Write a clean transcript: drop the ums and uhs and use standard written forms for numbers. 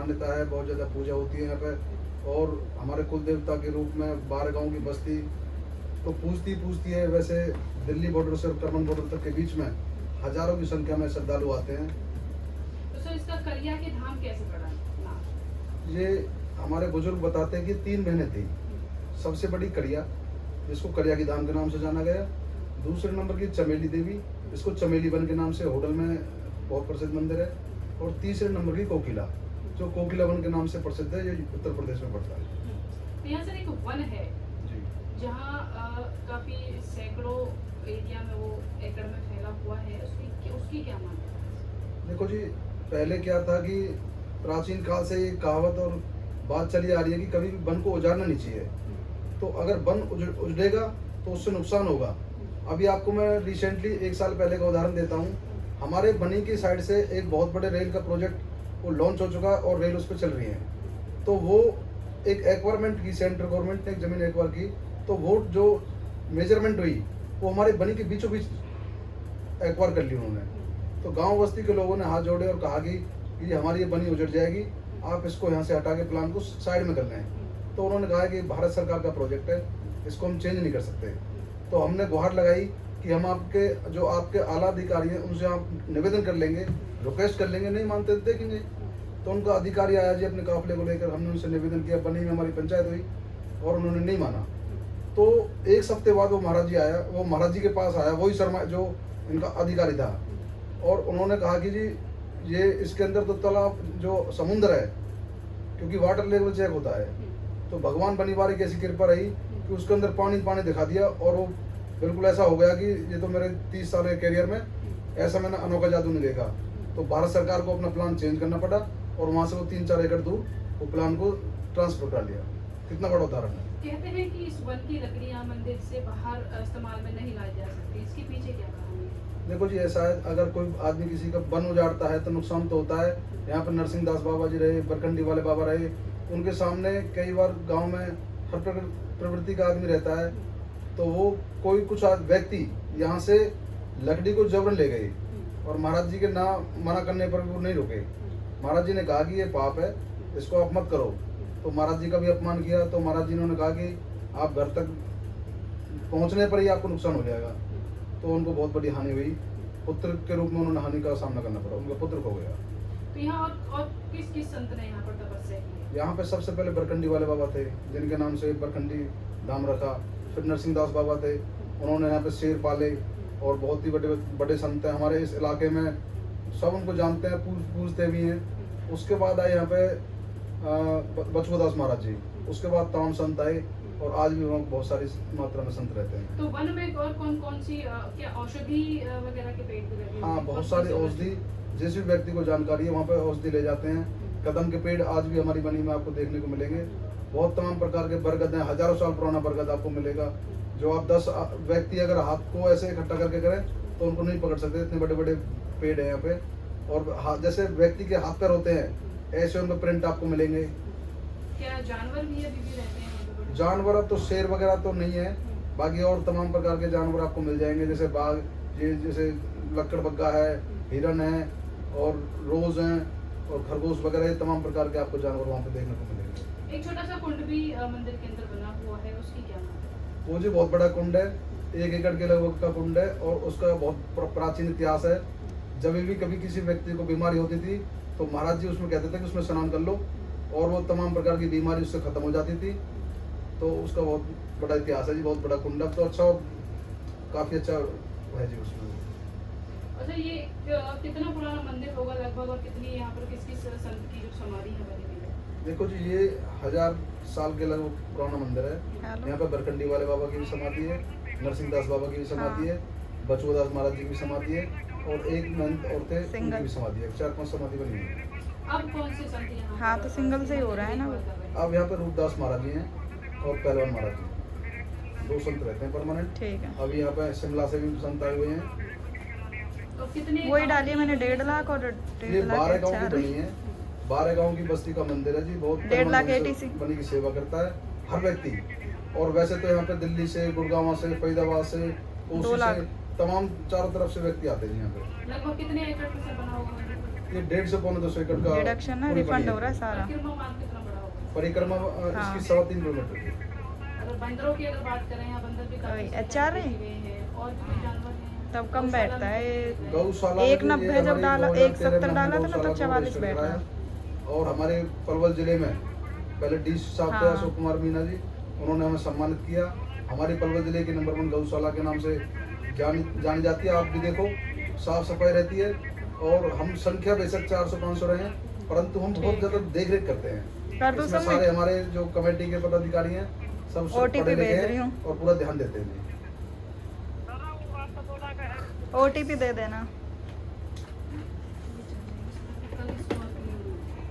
मान्यता है, बहुत ज़्यादा पूजा होती है यहाँ पे। और हमारे कुल देवता के रूप में 12 गाँव की बस्ती तो पूजती है। वैसे दिल्ली बॉर्डर से और करमन बॉर्डर तक के बीच में हजारों की संख्या में श्रद्धालु आते हैं। तो सर इसका कलिया के धाम कैसे पड़ा नाम? ये हमारे बुजुर्ग बताते हैं कि 3 बहनें थी। सबसे बड़ी कड़िया, जिसको कड़िया की धाम के नाम से जाना गया। दूसरे नंबर की चमेली देवी, इसको चमेली वन के नाम से होटल में बहुत प्रसिद्ध मंदिर है। और तीसरे नंबर की कोकिला, जो कोकिला वन के नाम से प्रसिद्ध है, ये उत्तर प्रदेश में पड़ता है। तो यहाँ सर एक वन है जी। जहाँ काफी सैकड़ों एरिया में वो एकड़ में फैला हुआ है, उसकी क्या मान्यता है? देखो जी, पहले क्या था कि प्राचीन काल से ये कहावत और बात चली आ रही है कि कभी भी वन को उजाड़ना नहीं चाहिए। तो अगर वन उजड़ेगा तो उससे नुकसान होगा। अभी आपको मैं रिसेंटली 1 साल पहले का उदाहरण देता हूँ। हमारे बनी की साइड से एक बहुत बड़े रेल का प्रोजेक्ट वो लॉन्च हो चुका है और रेल उस पर चल रही है। तो वो एक एक्वायरमेंट की, सेंट्रल गवर्नमेंट ने एक ज़मीन एक्वायर की, तो वो जो मेजरमेंट हुई वो हमारे बनी के बीचों बीच एक्वायर कर ली उन्होंने। तो गांव बस्ती के लोगों ने हाथ जोड़े और कहा कि ये हमारी ये बनी उजड़ जाएगी, आप इसको यहाँ से हटा के प्लान को साइड में कर लें। तो उन्होंने कहा कि भारत सरकार का प्रोजेक्ट है, इसको हम चेंज नहीं कर सकते। तो हमने गुहार लगाई कि हम आपके आला अधिकारी हैं उनसे आप निवेदन कर लेंगे, रिक्वेस्ट कर लेंगे, नहीं मानते तो देखेंगे। तो उनका अधिकारी आया जी अपने काफिले को लेकर, हमने उनसे निवेदन किया, बनी में हमारी पंचायत हुई और उन्होंने नहीं माना। तो 1 हफ्ते बाद वो महाराज जी आया, वो महाराज जी के पास आया, वही शर्मा जो इनका अधिकारी था, और उन्होंने कहा कि जी ये इसके अंदर तो तालाब जो समुद्र है, क्योंकि वाटर लेवल चेक होता है, तो भगवान बनीवारी की ऐसी कृपा रही कि उसके अंदर पानी दिखा दिया और वो बिल्कुल ऐसा हो गया कि ये तो मेरे 30 साल के करियर में ऐसा मैंने अनोखा जादू नहीं देखा। तो भारत सरकार को अपना प्लान चेंज करना पड़ा और वहाँ से वो 3-4 एकड़ दूर वो प्लान को ट्रांसफर कर लिया। कितना बड़ा उदाहरण है। कहते हैं कि इस वन की लकड़ियाँ मंदिर से बाहर इस्तेमाल में नहीं लाई जा सकती, इसके पीछे क्या कहानी है? देखो जी, ऐसा है, अगर कोई आदमी किसी का वन उजाड़ता है तो नुकसान तो होता है। यहाँ पर नरसिंह दास बाबा जी रहे, बरकंडी वाले बाबा रहे, उनके सामने कई बार गांव में हर प्रवृत्ति का आदमी रहता है। तो वो कोई कुछ व्यक्ति यहाँ से लकड़ी को जबरन ले गए और महाराज जी के ना मना करने पर भी वो नहीं रुके। महाराज जी ने कहा कि ये पाप है, इसको आप मत करो। तो महाराज जी का भी अपमान किया। तो महाराज जी ने कहा कि आप घर तक पहुँचने पर ही आपको नुकसान हो जाएगा। तो उनको बहुत बड़ी हानि हुई, पुत्र के रूप में उन्होंने हानि का सामना करना पड़ा, उनका पुत्र खो गया। तो यहाँ और किस संत ने यहाँ पर तपस्या की? यहाँ पे सबसे पहले बरकंडी वाले बाबा थे, जिनके नाम से बरकंडी धाम रखा। फिर नरसिंह दास बाबा थे, उन्होंने यहाँ पे शेर पाले और बहुत ही बड़े संत हैं हमारे इस इलाके में, सब उनको जानते हैं, पूजते भी हैं। उसके बाद आए यहाँ पे बचुदास महाराज जी, उसके बाद तमाम संत आए और आज भी वहाँ बहुत सारी मात्रा में संत रहते हैं। तो वन में और कौन सी क्या औषधि वगैरह के पेड़ भी लगे? हाँ, बहुत सारी औषधि, जिस भी व्यक्ति को जानकारी है वहाँ पे औषधि ले जाते हैं। कदम के पेड़ आज भी हमारी बनी में आपको देखने को मिलेंगे। बहुत तमाम प्रकार के बरगद हैं, हजारों साल पुराना बरगद आपको मिलेगा, जो आप 10 व्यक्ति अगर हाथ को ऐसे इकट्ठा करके करें तो उनको नहीं पकड़ सकते, इतने बड़े बड़े पेड़ हैं यहाँ पे। और जैसे व्यक्ति के हाथ पैर होते हैं ऐसे उनके प्रिंट आपको मिलेंगे। क्या जानवर भी अभी भी रहते हैं? जानवर अब तो शेर वगैरह तो नहीं है, बाकी और तमाम प्रकार के जानवर आपको मिल जाएंगे, जैसे बाघ, ये जैसे लक्कड़ बग्गा है, हिरन है और रोज हैं और खरगोश वगैरह, ये तमाम प्रकार के आपको जानवर वहाँ पे देखने को मिलेंगे। एक छोटा सा कुंड भी मंदिर के अंदर बना हुआ है, उसकी क्या बात है? वो जी बहुत बड़ा कुंड है, 1 एकड़ के लगभग का कुंड है और उसका बहुत प्राचीन इतिहास है। जब भी कभी किसी व्यक्ति को बीमारी होती थी तो महाराज जी उसमें कहते थे कि उसमें स्नान कर लो और वो तमाम प्रकार की बीमारी उससे खत्म हो जाती थी। तो उसका बहुत बड़ा इतिहास है जी, बहुत बड़ा कुंड है। तो अच्छा, काफी अच्छा है जी उसमें। अच्छा, ये कितना पुराना मंदिर होगा लगभग, और कितनी यहाँ पर किस संत की जो समाधि है बनी हुई है? देखो जी, ये 1000 साल के लगभग पुराना मंदिर है। यहाँ पे बरकंडी वाले बाबा की भी समाधि है, नरसिंह दास बाबा की भी समाधि है, बचुदास महाराज जी की भी समाधि है और एक नंद औरतें उनकी भी समाधि है। 4-5 समाधि बनी हुई है। अब कौन से संत यहाँ? हाँ, तो सिंगल से ही हो रहा है ना। अब यहाँ पे रूपदास महाराज जी हैं और पहलवान महाराज जी, 2 संत रहते हैं परमानेंट। ठीक है। अभी यहाँ पे शिमला से भी संत आए हुए हैं। तो कितने? वही डालिए मैंने 1.5 लाख और ये 1.5 लाख 12 गाँव की 4। बनी है, 12 गाँव की बस्ती का मंदिर है जी। बहुत 1.5 लाख परमानेंट ATC बनी की सेवा करता है हर व्यक्ति। और वैसे तो यहाँ पे दिल्ली से, गुड़गांव से, फरीदाबाद से, 2 कोसी लाख से, तमाम चारों तरफ से व्यक्ति आते हैं यहाँ पे। लगभग कितने एकड़ से बना होगा मंदिर? ये 150 पौने 200 एकड़ का डिडक्शन ना पूरी रिफंड बनी हो है। रहा है सारा। परिक्रमा मार्ग कितना बड़ा होगा? परिक्रमा हाँ। इसकी 3.5 किलोमीटर की। अगर बंदरों की अगर बात करें, यहाँ बंदर भी काफी वही, संख्या अच्छा में रे। देखे गए हैं और भी कोई जानवर हैं? तब कम गौशाला बैठता में है। देखे गए हैं। गौशाला एक में तो 90 ये जब हमारी डाला, 2013 एक 70 में डाला था हमने ना, तब गौशाला को 44 रजिस्टर बैठा। कराया। और हमारे पलवल जिले में पहले डी साहब थे हाँ। अशोक कुमार मीना जी, उन्होंने हमें सम्मानित किया। हमारी पलवल जिले की नंबर 1 गौशाला के नाम से जानी जाती है। आप भी देखो, साफ सफाई रहती है और हम संख्या बेशक 400-500 रहे हैं, परंतु हम बहुत ज़्यादा देख रेख करते हैं। कर दो इसमें सबमिट। सारे हमारे जो कमेटी के पदाधिकारी हैं सब OTP पढ़े लिखे भेज रही हैं हूँ। और पूरा ध्यान देते हैं। OTP दे देना।